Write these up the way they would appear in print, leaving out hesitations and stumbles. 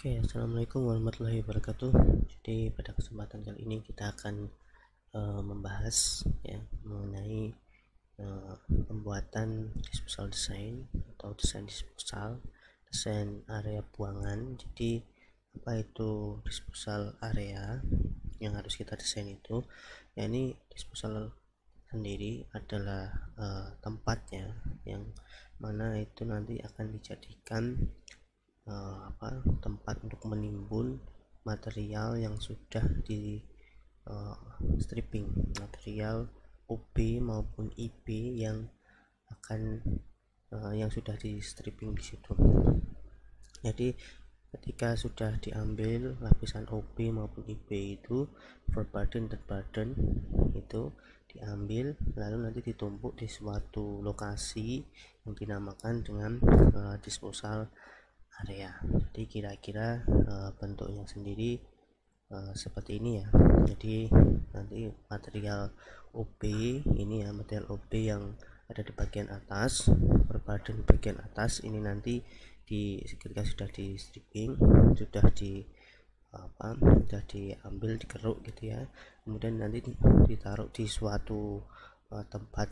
Oke, assalamualaikum warahmatullahi wabarakatuh. Jadi pada kesempatan kali ini kita akan membahas ya mengenai pembuatan disposal design atau desain disposal, desain area buangan. Jadi apa itu disposal area yang harus kita desain itu? Ya, ini disposal sendiri adalah tempatnya yang mana itu nanti akan dijadikan tempat untuk menimbun material yang sudah di stripping, material OB maupun IB yang akan yang sudah di stripping di situ. Jadi ketika sudah diambil lapisan OB maupun IB itu, for burden dan burden itu diambil lalu nanti ditumpuk di suatu lokasi yang dinamakan dengan disposal area. Jadi kira-kira bentuknya sendiri seperti ini ya. Jadi nanti material OB ini ya, material OB yang ada di bagian atas, berbadan bagian atas ini nanti ketika sudah di stripping, sudah diambil, dikeruk gitu ya, kemudian nanti ditaruh di suatu tempat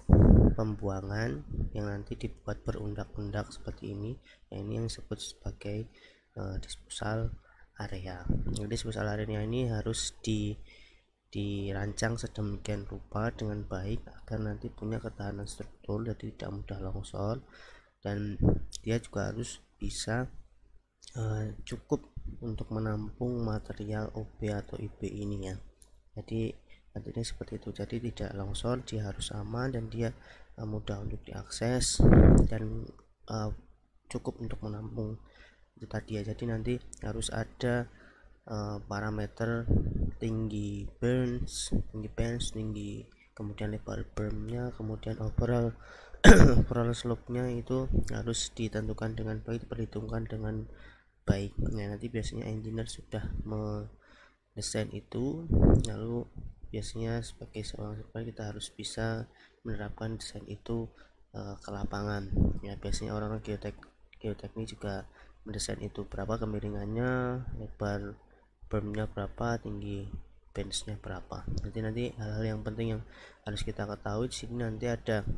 pembuangan yang nanti dibuat berundak-undak seperti ini. Ini yang disebut sebagai disposal area. Jadi disposal area ini harus dirancang sedemikian rupa dengan baik agar nanti punya ketahanan struktur, jadi tidak mudah longsor, dan dia juga harus bisa cukup untuk menampung material OB atau IB ini ya. Jadi nantinya seperti itu, jadi tidak longsor, dia harus aman dan dia mudah untuk diakses dan cukup untuk menampung itu tadi ya. Jadi nanti harus ada parameter tinggi bench, tinggi kemudian lebar bermnya, kemudian overall slope-nya itu harus ditentukan dengan baik, diperhitungkan dengan baik. Nah, nanti biasanya engineer sudah mendesain itu, lalu biasanya sebagai seorang supplier kita harus bisa menerapkan desain itu ke lapangan ya. Biasanya orang geoteknik juga mendesain itu, berapa kemiringannya, lebar bermnya berapa, tinggi benchnya berapa. Jadi nanti hal-hal yang penting yang harus kita ketahui di sini, nanti ada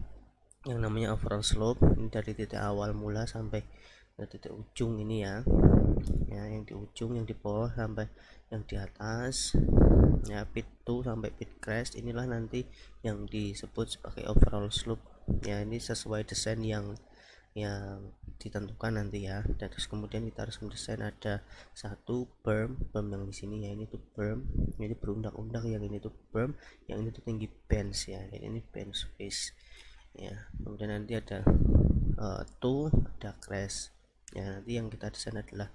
yang namanya overall slope, ini dari titik awal mula sampai ke titik ujung ini ya, yang di ujung, yang di bawah sampai yang di atas ya, pit 2 sampai pit crest, inilah nanti yang disebut sebagai overall slope ya. Ini sesuai desain yang ditentukan nanti ya. Dan terus kemudian kita harus mendesain ada satu berm yang di sini ya, ini tuh berm, ini berundak-undak, yang ini tuh berm, yang ini tuh tinggi bench ya, ini bench face ya. Kemudian nanti ada ada crest ya. Nanti yang kita desain adalah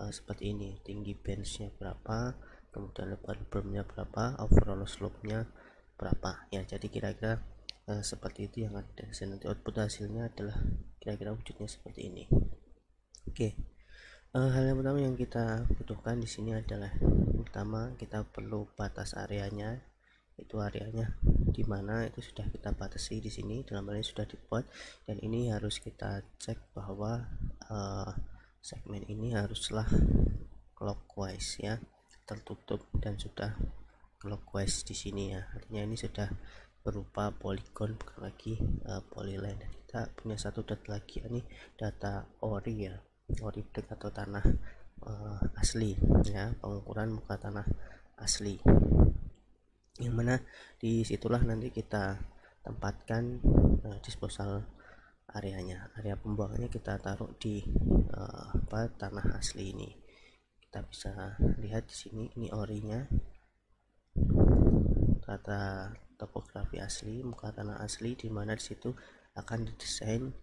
seperti ini, tinggi benchnya berapa, kemudian lebar bermnya berapa, overall slope-nya berapa ya. Jadi kira-kira seperti itu yang ada di sini. Nanti output hasilnya adalah kira-kira wujudnya seperti ini. Oke, hal yang pertama yang kita butuhkan di sini adalah, pertama kita perlu batas areanya. Itu areanya di mana itu sudah kita batasi di sini, dalam hal ini sudah dibuat, dan ini harus kita cek bahwa segmen ini haruslah clockwise ya, tertutup dan sudah clockwise di sini ya. Artinya ini sudah berupa poligon, bukan lagi polyline. Dan kita punya satu data lagi, ini data ori ya, ori brick atau tanah asli ya, pengukuran muka tanah asli, yang mana disitulah nanti kita tempatkan disposal areanya. Area pembuangannya kita taruh di tanah asli ini. Kita bisa lihat di sini, ini orinya, tata topografi asli, muka tanah asli, di mana di situ akan didesain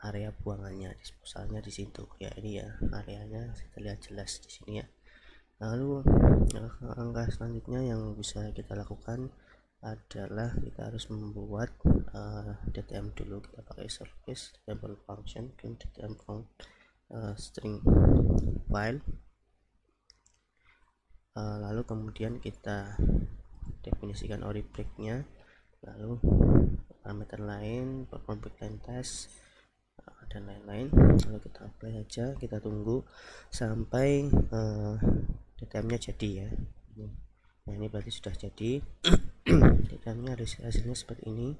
area buangannya, disposalnya di situ ya. Ini ya areanya, kita lihat jelas di sini ya. Lalu langkah selanjutnya yang bisa kita lakukan adalah kita harus membuat DTM dulu. Kita pakai service table function DTM from string file, lalu kemudian kita definisikan ori breaknya, lalu parameter lain perform breakline test, dan lain-lain. Lalu kita apply aja, kita tunggu sampai DTM nya jadi ya. Nah ini berarti sudah jadi. DTM nya hasilnya seperti ini.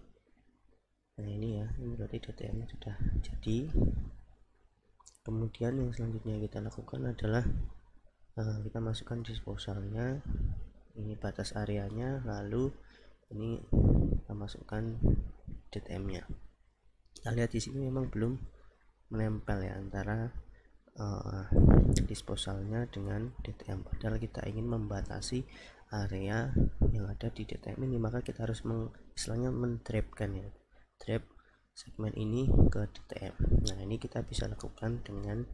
Nah ini ya, ini berarti DTM nya sudah jadi. Kemudian yang selanjutnya kita lakukan adalah kita masukkan disposalnya, ini batas areanya, lalu ini kita masukkan DTM nya. Kita lihat di sini memang belum menempel ya antara disposalnya dengan DTM, padahal kita ingin membatasi area yang ada di DTM ini, maka kita harus istilahnya mendrapkan ya, drap segmen ini ke DTM. Nah ini kita bisa lakukan dengan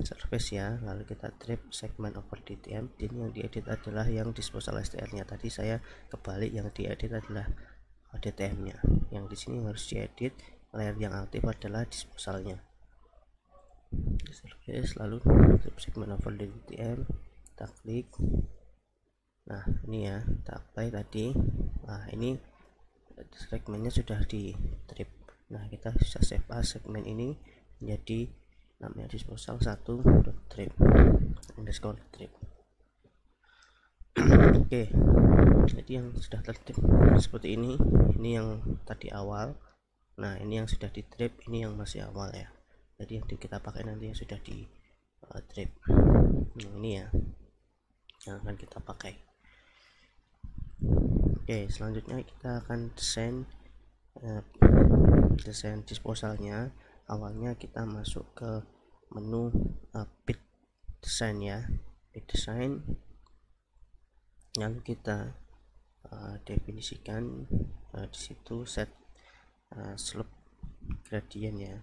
surface ya, lalu kita drag segmen over DTM. Ini yang diedit adalah yang disposal STR nya, tadi saya kebalik, yang diedit adalah DTM nya, yang di sini harus diedit layer yang aktif adalah disposalnya. Surface, lalu drag segmen over DTM, kita klik. Nah ini ya, kita apply tadi. Nah ini segmennya sudah di drip. Nah kita bisa save as segmen ini menjadi namanya disposal 1.drip underscore drip. Oke, jadi yang sudah tertib seperti ini yang tadi awal. Nah ini yang sudah di drip, ini yang masih awal ya, jadi yang kita pakai nanti yang sudah di drip. Nah ini ya yang akan kita pakai. Oke, selanjutnya kita akan desain disposalnya. Awalnya kita masuk ke menu pit design ya, pit design, lalu kita definisikan di situ set slope gradient ya.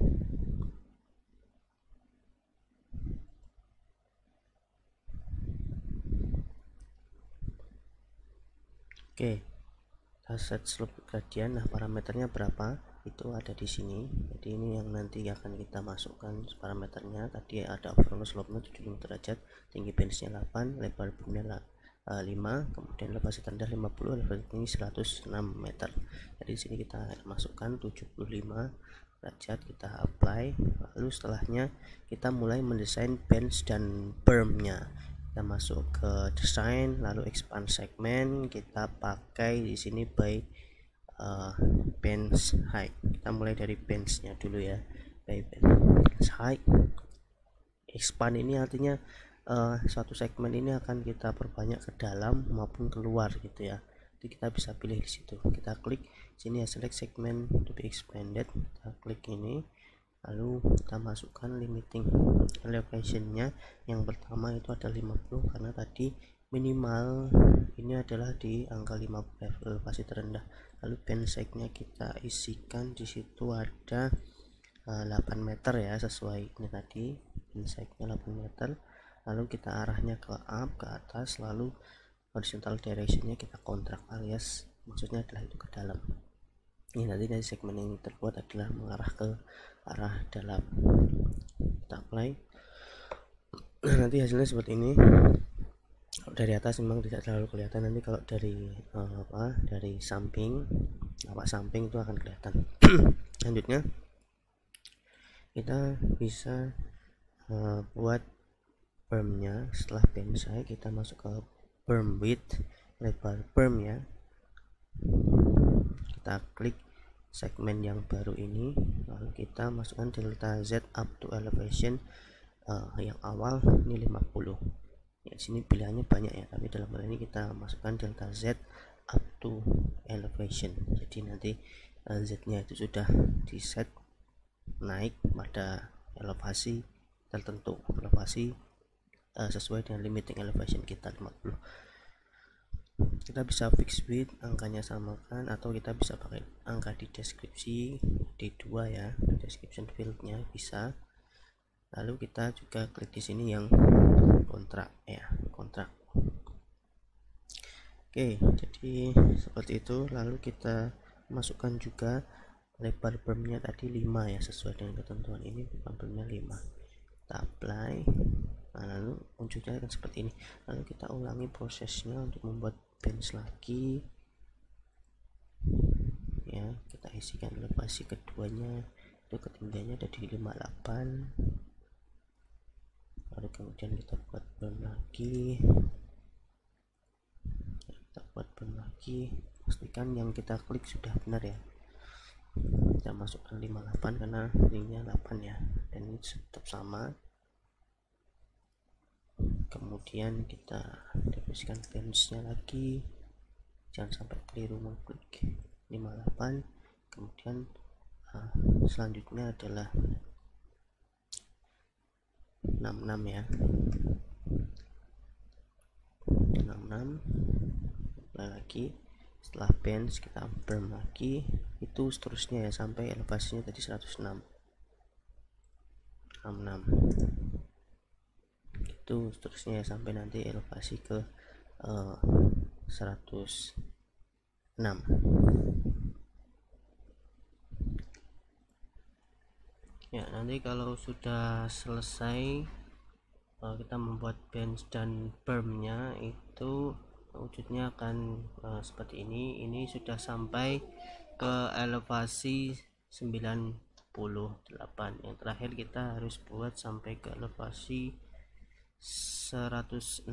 Oke, set slope gradient. Nah parameternya berapa itu ada di sini, jadi ini yang nanti akan kita masukkan parameternya. Tadi ada overall slope nya 75 derajat, tinggi benchnya 8, lebar beamnya 5, kemudian elevasi terendah 50, elevasi tinggi 106 meter. Jadi di sini kita masukkan 75 derajat, kita apply. Lalu setelahnya kita mulai mendesain bench dan bermnya. Kita masuk ke design, lalu expand segment, kita pakai di sini by bench height. Kita mulai dari benchnya dulu ya, by bench height. Expand ini artinya suatu segmen ini akan kita perbanyak ke dalam maupun keluar gitu ya, jadi kita bisa pilih di situ. Kita klik sini ya, select segment to be expanded, kita klik ini, lalu kita masukkan limiting elevationnya. Yang pertama itu ada 50 karena tadi minimal ini adalah di angka 50 level elevasi terendah. Lalu bench height nya kita isikan di situ ada 8 meter ya, sesuai ini tadi bench height nya 8 meter. Lalu kita arahnya ke up, ke atas, lalu horizontal directionnya kita kontrak alias maksudnya adalah itu ke dalam. Ini nanti dari segmen yang terbuat adalah mengarah ke arah dalam. Kita apply. Nah, nanti hasilnya seperti ini. Kalau dari atas memang tidak terlalu kelihatan, nanti kalau dari dari samping, samping itu akan kelihatan. Selanjutnya kita bisa buat bermnya. Setelah bench height kita masuk ke berm width, lebar berm ya. Kita klik segmen yang baru ini, lalu kita masukkan delta Z up to elevation yang awal ini 50 ya. Sini pilihannya banyak ya, tapi dalam hal ini kita masukkan delta Z up to elevation, jadi nanti Z nya itu sudah di set naik pada elevasi tertentu, elevasi sesuai dengan limiting elevation kita 50. Kita bisa fix width, angkanya samakan, atau kita bisa pakai angka di deskripsi D2 ya, description fieldnya bisa. Lalu kita juga klik di sini yang kontrak ya, kontrak. Oke, jadi seperti itu. Lalu kita masukkan juga lebar bermnya tadi 5 ya, sesuai dengan ketentuan ini, lebar bermnya 5. Kita apply. Nah, lalu munculnya akan seperti ini. Lalu kita ulangi prosesnya untuk membuat bench lagi ya. Kita isikan elevasi keduanya itu ketinggiannya ada di 58. Lalu kemudian kita buat berm lagi, pastikan yang kita klik sudah benar ya. Kita masukkan 58 karena linknya 8 ya, dan ini tetap sama. Kemudian kita definisikan benchnya lagi, jangan sampai keliru mengklik 58. Kemudian selanjutnya adalah 66 ya, 66. Mulai lagi setelah bench kita berm lagi, itu seterusnya ya sampai elevasinya tadi 106. 66 itu seterusnya ya sampai nanti elevasi ke 106. Ya, nanti kalau sudah selesai kita membuat bench dan bermnya, itu wujudnya akan seperti ini. Ini sudah sampai ke elevasi 98. Yang terakhir kita harus buat sampai ke elevasi 106.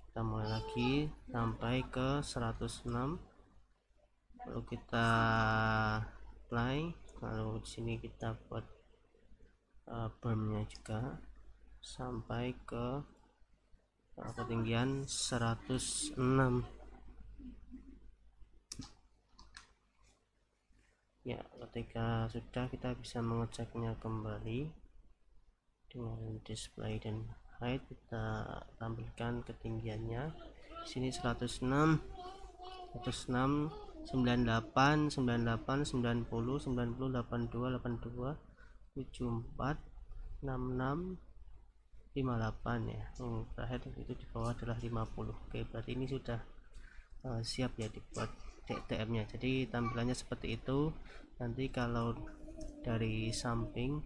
Kita mulai lagi sampai ke 106, lalu kita apply, lalu di sini kita buat bermnya juga sampai ke ketinggian 106 ya. Ketika sudah, kita bisa mengeceknya kembali dengan display dan height. Kita tampilkan ketinggiannya di sini 106, 98, 98, 90, 90, 82, 82, 74, 66, 58 ya. Terakhir itu di bawah adalah 50. Oke, berarti ini sudah siap ya dibuat DTM nya. Jadi tampilannya seperti itu. Nanti kalau dari samping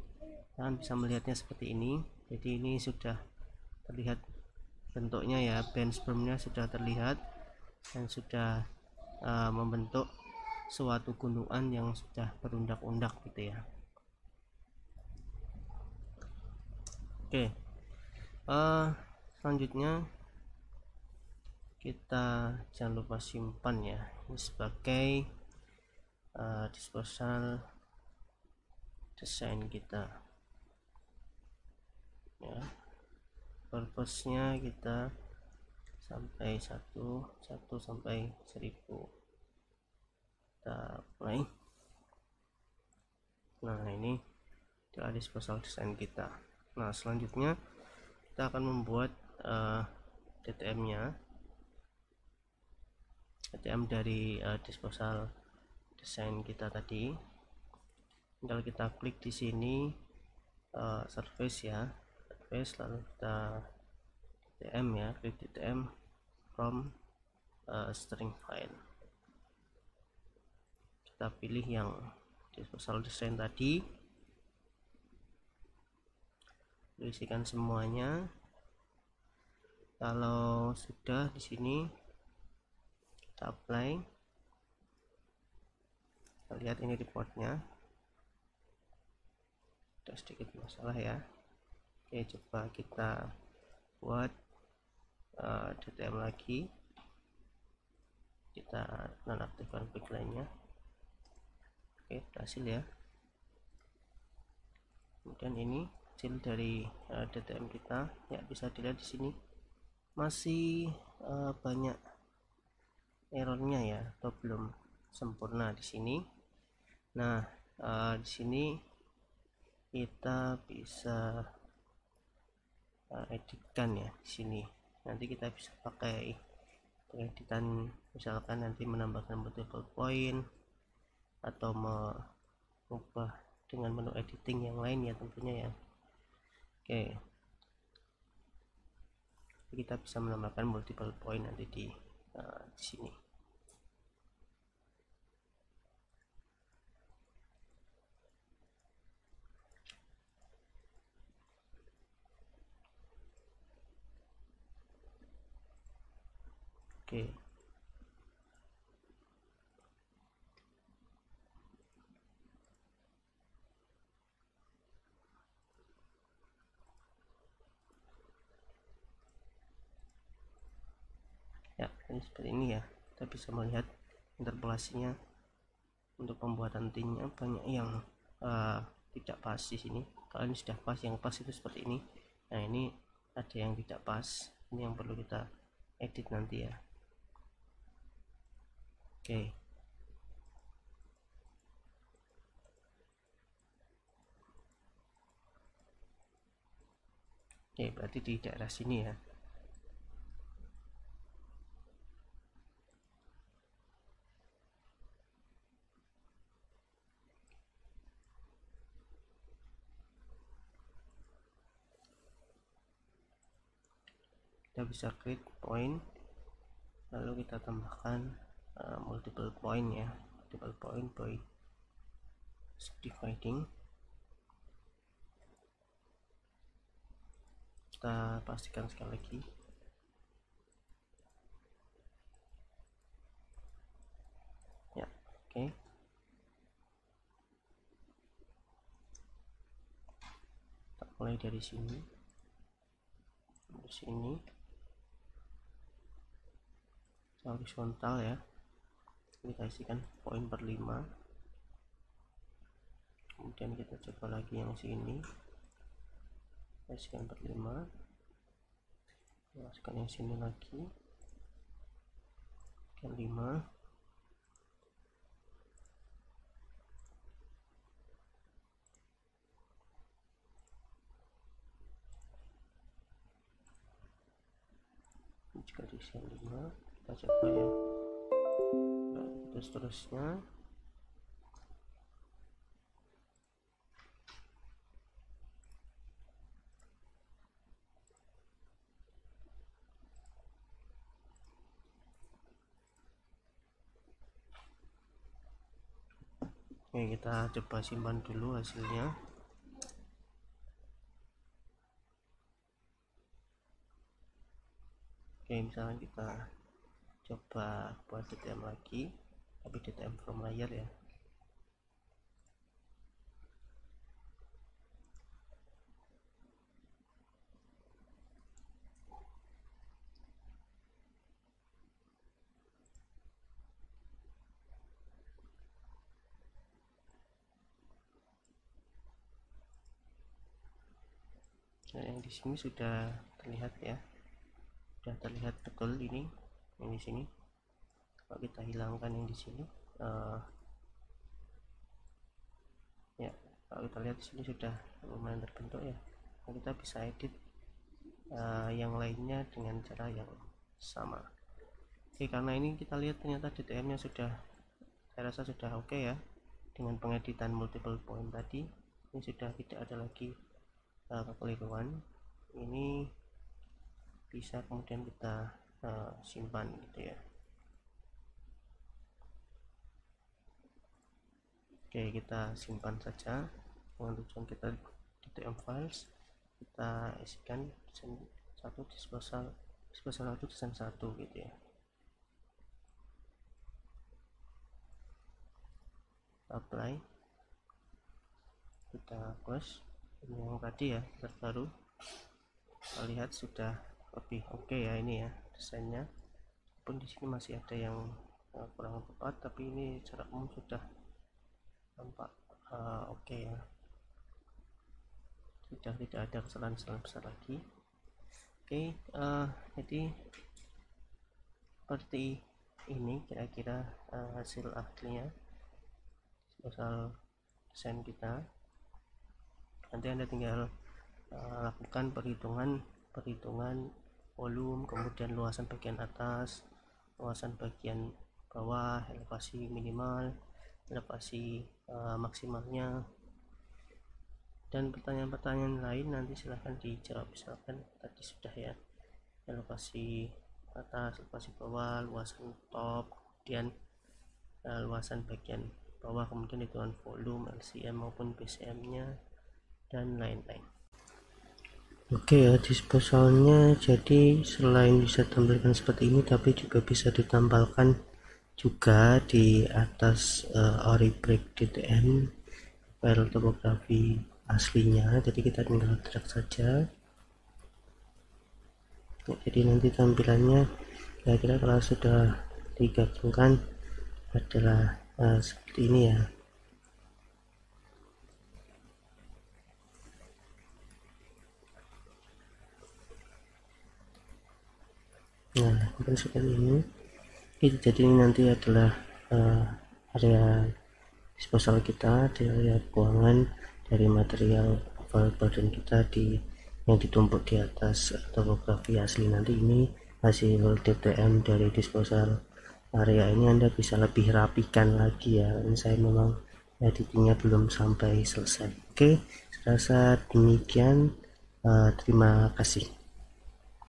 kalian bisa melihatnya seperti ini. Jadi ini sudah terlihat bentuknya ya, bench bermnya sudah terlihat dan sudah membentuk suatu gunungan yang sudah berundak-undak gitu ya. Oke, selanjutnya kita jangan lupa simpan ya, ini sebagai disposal desain kita ya. Purpose-nya kita sampai 1 sampai 1000. Kita play. Nah, ini adalah disposal desain kita. Nah, selanjutnya kita akan membuat DTM nya, DTM dari disposal desain kita tadi. Tinggal kita klik di sini surface ya, surface, lalu kita DTM ya, klik DTM from string file. Kita pilih yang disposal design tadi, isikan semuanya. Kalau sudah di sini kita apply, kita lihat ini reportnya ada sedikit masalah ya. Oke, coba kita buat DTM lagi, kita nonaktifkan backline-nya. Oke, berhasil ya. Kemudian ini hasil dari DTM kita ya, bisa dilihat di sini masih banyak errornya ya, atau belum sempurna di sini. Nah, di sini kita bisa editkan ya di sini. Nanti kita bisa pakai pengeditan, misalkan nanti menambahkan multiple point atau mengubah dengan menu editing yang lain ya tentunya ya. Oke, kita bisa menambahkan multiple point nanti di sini. Oke, Dan seperti ini ya, kita bisa melihat interpolasinya. Untuk pembuatan tintnya banyak yang tidak pas di sini. Kalau ini sudah pas, yang pas itu seperti ini. Nah, ini ada yang tidak pas, ini yang perlu kita edit nanti ya. Oke. Oke, berarti di daerah sini ya. Kita bisa klik point, lalu kita tambahkan multiple point ya, multiple point by dividing. Kita pastikan sekali lagi. Ya, oke. Kita mulai dari sini, dari sini horizontal ya, kita isikan poin per 5. Kemudian kita coba lagi yang sini, kita isikan per 5, masukkan yang sini lagi yang 5. Jika diisi yang 5, kita coba ya, terus seterusnya. Oke, kita coba simpan dulu hasilnya. Oke, misalnya kita coba buat DTM lagi, tapi DTM from layer ya. Nah, yang di sini sudah terlihat ya, sudah terlihat betul ini yang di sini. Kalau kita hilangkan yang di sini, ya, kalau kita lihat di sini sudah lumayan terbentuk ya. Nah, kita bisa edit yang lainnya dengan cara yang sama. Oke, karena ini kita lihat ternyata DTM nya sudah, saya rasa sudah oke ya. Dengan pengeditan multiple point tadi, ini sudah tidak ada lagi kekeliruan. Ini bisa kemudian kita simpan gitu ya. Oke, kita simpan saja dengan tujuan kita DTM files. Kita isikan desain 1, disposal 1, desain 1 gitu ya. Apply, kita close. Ini yang tadi ya, terbaru. Kita lihat sudah lebih oke ya ini ya desainnya. Pun di sini masih ada yang kurang tepat, tapi ini secara umum sudah tampak oke ya. Sudah tidak ada kesalahan-kesalahan besar lagi. Oke, jadi seperti ini kira-kira hasil akhirnya soal desain kita. Nanti Anda tinggal lakukan perhitungan volume, kemudian luasan bagian atas, luasan bagian bawah, elevasi minimal, elevasi maksimalnya, dan pertanyaan-pertanyaan lain nanti silahkan dijawab. Misalkan tadi sudah ya, elevasi atas, elevasi bawah, luasan top, kemudian luasan bagian bawah, kemudian hitungan volume, LCM maupun BCM nya, dan lain-lain. Oke ya, disposalnya jadi selain bisa tampilkan seperti ini, tapi juga bisa ditambahkan juga di atas ori break DTM file topografi aslinya. Jadi kita tinggal drag saja ya, jadi nanti tampilannya Kira-kira kalau sudah digabungkan adalah seperti ini ya. Nah, seperti ini. Jadi ini nanti adalah area disposal kita, di area buangan dari material overburden kita yang ditumpuk di atas topografi asli. Nanti ini hasil DTM dari disposal area ini Anda bisa lebih rapikan lagi ya. Ini saya memang editingnya belum sampai selesai. Oke, saya rasa demikian. Terima kasih.